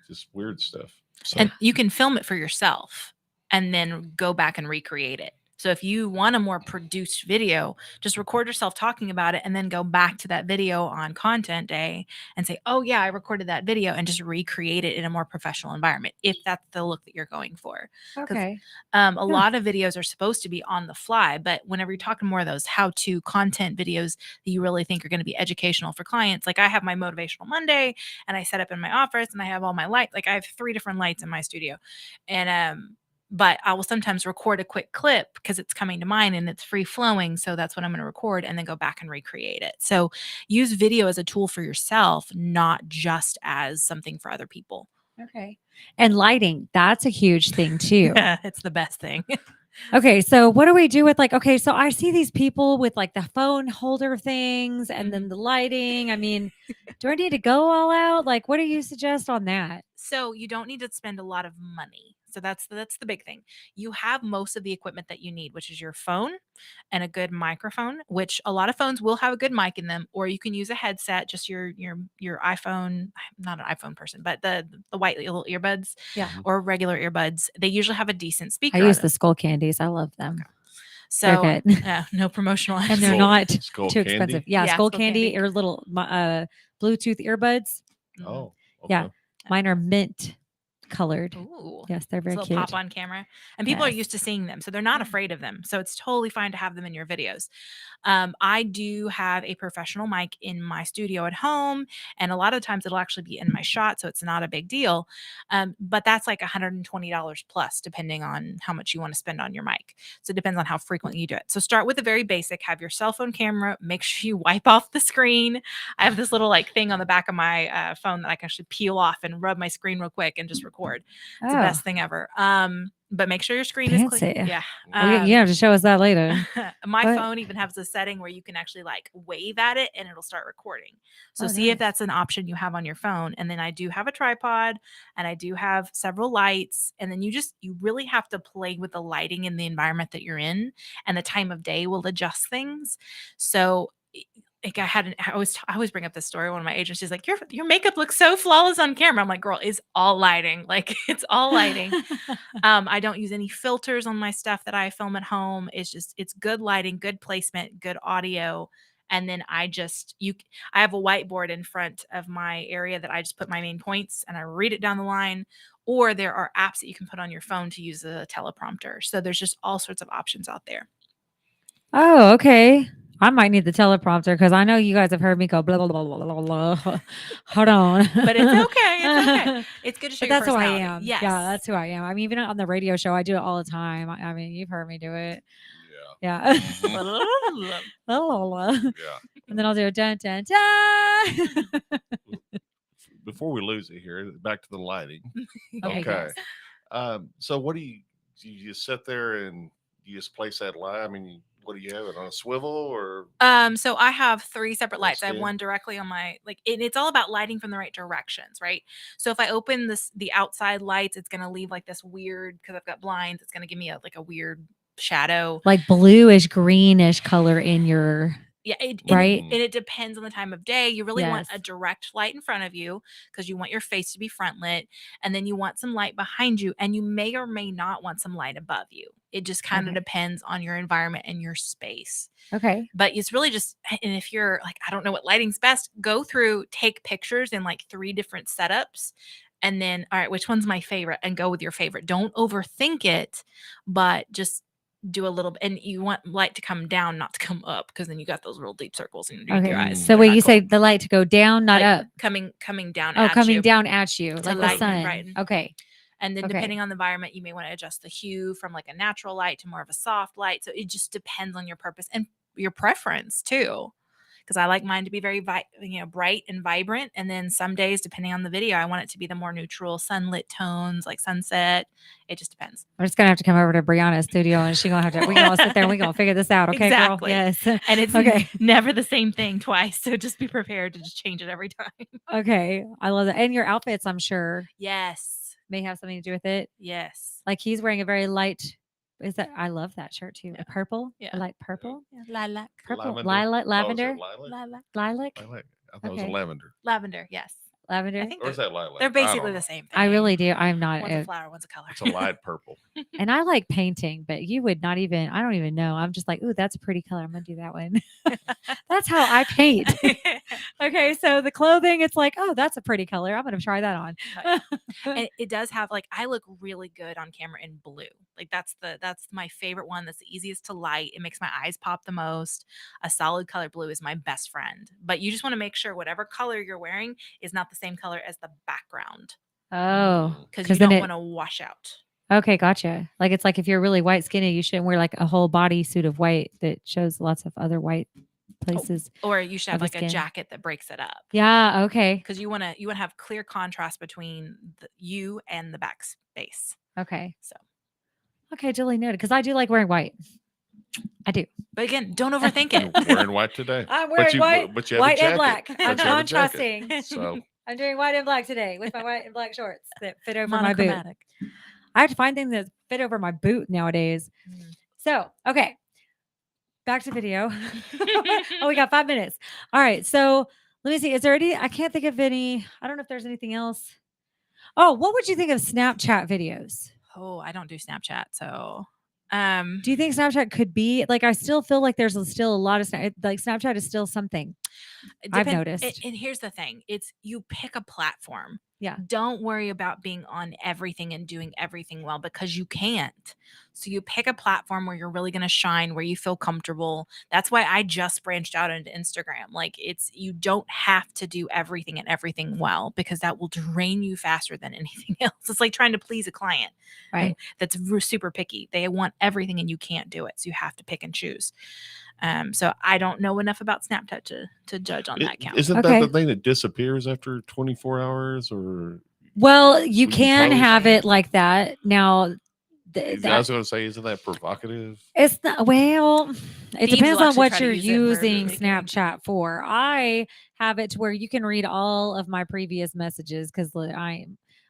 Just weird stuff. So And you can film it for yourself and then go back and recreate it. So if you want a more produced video, just record yourself talking about it and then go back to that video on content day and say, oh yeah, I recorded that video, and just recreate it in a more professional environment if that's the look that you're going for. Okay. A lot of videos are supposed to be on the fly, but whenever you're talking more of those how-to content videos that you really think are going to be educational for clients, like I have my Motivational Monday and I set up in my office and I have all my lights. Like I have 3 different lights in my studio. And but I will sometimes record a quick clip because it's coming to mind and it's free flowing. So that's what I'm going to record and then go back and recreate it. So use video as a tool for yourself, not just as something for other people. Okay. And lighting, that's a huge thing too. Yeah, it's the best thing. Okay, so what do we do with so I see these people with like the phone holder things and then the lighting. I mean, do I need to go all out? Like, what do you suggest on that? So you don't need to spend a lot of money. So that's the big thing. You have most of the equipment that you need, which is your phone and a good microphone, which a lot of phones will have a good mic in them, or you can use a headset, just your iPhone. I'm not an iPhone person, but the white little earbuds, Yeah. or regular earbuds. They usually have a decent speaker. I use the Skull Candies. I love them. So They're good. no promotional, And they're not too Skull Candy? expensive. Yeah, Skull Candy or little Bluetooth earbuds. Oh, okay. Yeah, mine are mint colored. Ooh. Yes, they're very Little cute. pop on camera, and people are Yes. used to seeing them, so they're not afraid of them. So it's totally fine to have them in your videos. I do have a professional mic in my studio at home, and a lot of times it'll actually be in my shot, so it's not a big deal. But that's like $120 plus, depending on how much you want to spend on your mic. So it depends on how frequently you do it. So start with the very basic. Have your cell phone camera. Make sure you wipe off the screen. I have this little thing on the back of my phone that I can actually peel off and rub my screen real quick and just record. It's the best thing ever. But make sure your screen is clean. Yeah. You have to show us that later. My phone even has a setting where you can actually wave at it and it'll start recording. So see if that's an option you have on your phone. And then I do have a tripod and I do have several lights. And then you really have to play with the lighting in the environment that you're in, and the time of day will adjust things. So I always bring up this story. One of my agents is like, your makeup looks so flawless on camera. I'm like, girl, it's all lighting. Like it's all lighting. I don't use any filters on my stuff that I film at home. It's good lighting, good placement, good audio. And then I have a whiteboard in front of my area that I just put my main points and I read it down the line. Or there are apps that you can put on your phone to use a teleprompter. So there's just all sorts of options out there. Oh, okay. I might need the teleprompter because I know you guys have heard me go blah blah blah blah blah blah. Hold on, but it's okay. It's okay. It's good to show. But that's who I personality. am. Yes. Yeah, that's who I am. I mean, even on the radio show, I do it all the time. I mean, you've heard me do it. Yeah. Yeah. And then I'll do a dun dun dun. Before we lose it here, back to the lighting. Okay. So what do you just sit there and you just place that light? I mean, what do you have it on a swivel or? So I have 3 separate lights. I have Stand? one directly on my it's all about lighting from the right directions, right? So if I open the outside lights, it's gonna leave this weird, because I've got blinds. It's gonna give me a weird shadow, like bluish, greenish color in your. Yeah, right. And it depends on the time of day. You really want Yes. a direct light in front of you because you want your face to be front lit, and then you want some light behind you, and you may or may not want some light above you. It just kind of depends on your environment and your space. Okay. But it's really just, and if you're I don't know what lighting's best, go through, take pictures in 3 different setups, and then, all right, which one's my favorite, and go with your favorite. Don't overthink it, but just do a little bit. And you want light to come down, not to come up, because then you got those real deep circles in your eyes. So wait, you say the light to go down, not up? Coming down Oh, at coming you. down at you, like the lighten, sun. brighten. Okay. And then depending on the environment, you may want to adjust the hue from a natural light to more of a soft light. So it just depends on your purpose and your preference too. because I like mine to be very bright and vibrant. And then some days, depending on the video, I want it to be the more neutral sunlit tones like sunset. It just depends. I'm just gonna have to come over to Brianna's studio and she's gonna have to. We can all sit there and we gonna figure this out. Okay, Exactly. girl. Yes. And it's okay. never the same thing twice. So just be prepared to just change it every time. Okay, I love that. And your outfits, I'm sure, Yes. may have something to do with it. Yes. Like he's wearing a very light. Is that? I love that shirt too. Yeah. A purple. Yeah. A light purple. Yeah. Lilac. Purple. Lavender. Lavender. Oh, is it lilac? Lilac. Lilac. Lilac. I thought it Okay. was a lavender. Lavender. Yes. Lavender. I think Or is that lilac? they're I don't basically know. the same thing. I really do. I'm not. One's a flower, one's a color. It's a light purple. And I like painting, but you would not even. I don't even know. I'm just like, ooh, that's a pretty color. I'm gonna do that one. That's how I paint. Okay, so the clothing, it's like, oh, that's a pretty color. I'm gonna try that on. And it does have like I look really good on camera in blue. Like that's my favorite one. That's the easiest to light. It makes my eyes pop the most. A solid color blue is my best friend. But you just want to make sure whatever color you're wearing is not the same color as the background. Oh, Because you then don't it- want to wash out. Okay, gotcha. Like it's like if you're really white skinny, you shouldn't wear like a whole body suit of white that shows lots of other white places. Or you should have of the like a skin. jacket that breaks it up. Yeah. Okay. Because you want to have clear contrast between you and the backspace. Okay. So, Okay, duly noted. Because I do like wearing white. I do. but again, don't overthink You're it. wearing white today. I'm But wearing you- white, but you have a white and jacket. black. But I'm you have a jacket. contrasting. So I'm doing white and black today with my white and black shorts that fit over my boot. Monochromatic. I have to find things that fit over my boot nowadays. Mm. So, okay. Back to video. Oh, we got 5 minutes. All right. So let me see. Is there any? I can't think of any. I don't know if there's anything else. Oh, what would you think of Snapchat videos? Oh, I don't do Snapchat, so Do you think Snapchat could be like? I still feel like there's still a lot of like Snapchat is still something. I've noticed. And here's the thing: it's you pick a platform. Yeah. Don't worry about being on everything and doing everything well because you can't. So you pick a platform where you're really going to shine, where you feel comfortable. That's why I just branched out into Instagram. Like you don't have to do everything and everything well because that will drain you faster than anything else. It's like trying to please a client, Right. That's super picky. They want everything and you can't do it. So you have to pick and choose. So I don't know enough about Snapchat to judge on that count. Isn't Okay. that the thing that disappears after 24 hours? Or Well, you Would you can post? have it like that. Now, I was going to say, isn't that provocative? it's not, well, it Thieves depends will on actually what try to you're use it for using really Snapchat for. I have it to where you can read all of my previous messages because my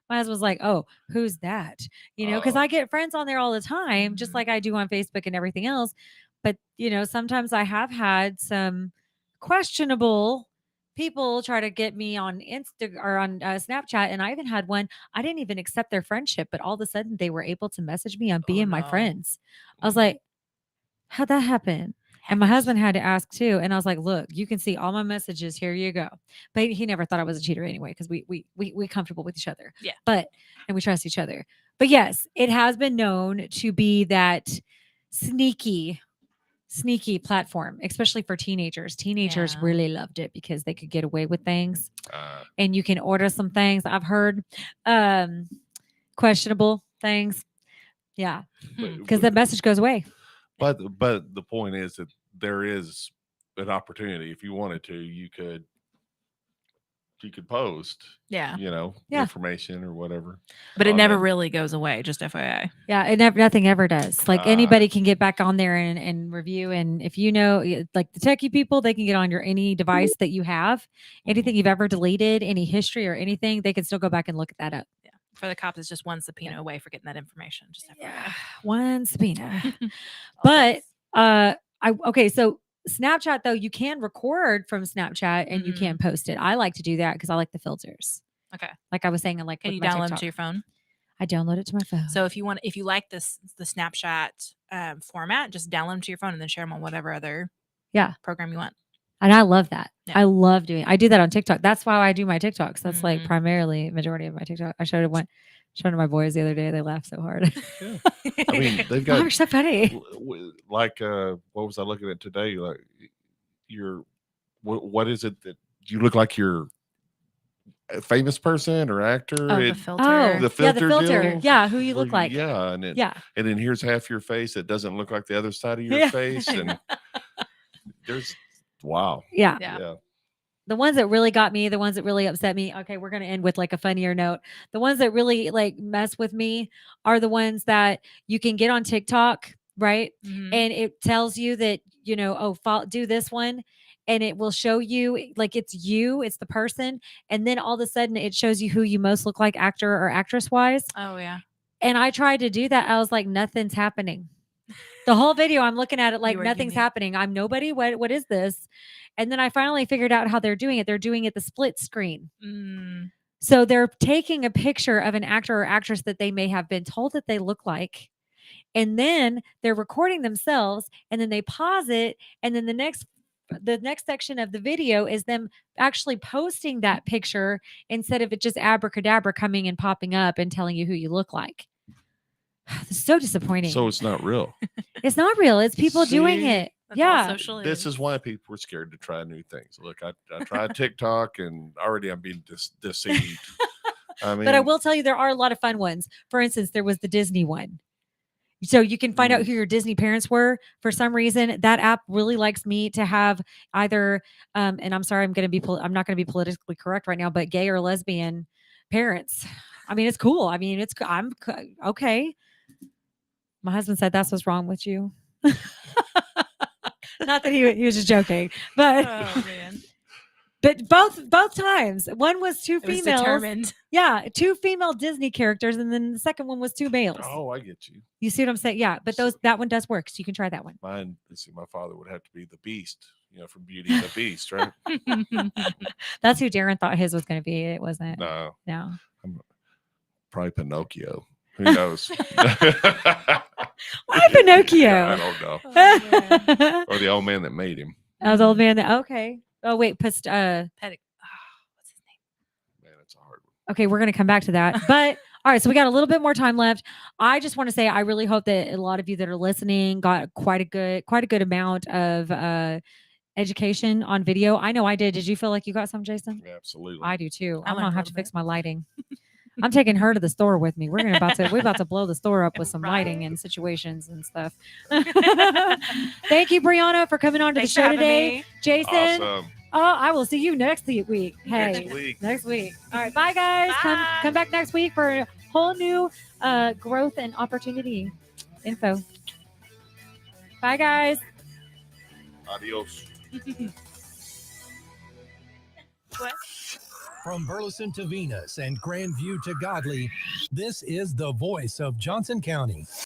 husband's like, oh, who's that? Because Oh. I get friends on there all the time, just Mhm. like I do on Facebook and everything else. But, sometimes I have had some questionable people try to get me on Insta or on Snapchat. And I even had one, I didn't even accept their friendship, but all of a sudden they were able to message me on being my no. friends. I was like, how'd that happen? And my husband had to ask too. And I was like, look, you can see all my messages. Here you go. But he never thought I was a cheater anyway, because we comfortable with each other. Yeah. And we trust each other. But yes, it has been known to be that sneaky platform, especially for teenagers. Teenagers Yeah. really loved it because they could get away with things. Uh, And you can order some things. I've heard questionable things. Yeah. Because the message goes away. but the point is that there is an opportunity. If you wanted to, you could post, Yeah. Yeah. information or whatever. But it on never there. really goes away, just FYI. Yeah, nothing ever does. Like Ah. anybody can get back on there and review. And if like the techie people, they can get on any device that you have, anything you've ever deleted, any history or anything, they can still go back and look at that up. Yeah. For the cops, it's just one subpoena away for getting that information. Just FYI. Yeah, one subpoena. All But this. so Snapchat though, you can record from Snapchat and you Mhm. can post it. I like to do that because I like the filters. Okay. Like I was saying, like Can with you my download them TikTok. to your phone? I download it to my phone. So if you like the Snapchat format, just download them to your phone and then share them on whatever other program you want. And I love that. Yeah. I love I do that on TikTok. That's why I do my TikToks. That's like Mhm. primarily majority of my TikTok. I showed it to my boys the other day. They laughed so hard. Yeah. I mean, they've Oh, got you're so funny. like what was I looking at today? Like what is it that you look like you're a famous person or actor? Oh, the It- filter. The Yeah, the filter filter. deal? Yeah, who you where look like. Yeah, Yeah. and then here's half your face that doesn't look like the other side of your Yeah. face, and there's Wow. Yeah. Yeah. The ones that really got me, the ones that really upset me. Okay, we're going to end with like a funnier note. The ones that really like mess with me are the ones that you can get on TikTok, right? Mhm. And it tells you that, you know, do this one, and it will show you like it's the person, and then all of a sudden it shows you who you most look like actor or actress wise. Oh yeah. And I tried to do that. I was like, nothing's happening. The whole video, I'm looking at it like You were nothing's unique. happening. I'm nobody. What is this? And then I finally figured out how they're doing it. They're doing it the split screen. Mm. So they're taking a picture of an actor or actress that they may have been told that they look like. And then they're recording themselves, and then they pause it. And then the next section of the video is them actually posting that picture instead of it just abracadabra coming and popping up and telling you who you look like. This is so disappointing. So it's not real. It's not real. It's people doing See? it. That's all Yeah. social This is why people were scared to try new things. Look, I tried TikTok, and already I'm being deceived. I mean, But I will tell you, there are a lot of fun ones. For instance, there was the Disney one. So you can find out who your Disney parents were. For some reason, that app really likes me to have either, and I'm sorry, I'm not going to be politically correct right now, but gay or lesbian parents. I mean, it's cool. I mean, I'm okay. My husband said that's what's wrong with you. Not that he was just joking, but Oh man. but both times. One was two It was females. determined. Yeah, two female Disney characters, and then the second one was two males. oh, I get you. You see what I'm saying? Yeah, but that one does work, so you can try that one. Mine, let's see, my father would have to be the Beast, from Beauty and the Beast, right? That's who Darren thought his was going to be. It wasn't. No, No. probably Pinocchio. Who knows? Why Pinocchio? I don't know. Oh, man. Or the old man that made him. I was old man. Okay. Oh wait, What's his name? Man, it's a hard one. okay, we're going to come back to that. But all right, so we got a little bit more time left. I just want to say I really hope that a lot of you that are listening got quite a good amount of education on video. I know I did. Did you feel like you got some, Jason? Yeah, absolutely. I do too. I I'm learned gonna a have to little fix my lighting. I'm taking her to the store with me. We're about to blow the store up with some lighting and situations and stuff. Thank you, Brianna, for coming on to Thanks the for show having today. me. Jason. Awesome. Oh, I will see you next week. Hey, Next week. All right, bye guys. Bye. Come back next week for a whole new growth and opportunity info. Bye guys. Adios. From Burleson to Venus and Grandview to Godley, this is the voice of Johnson County.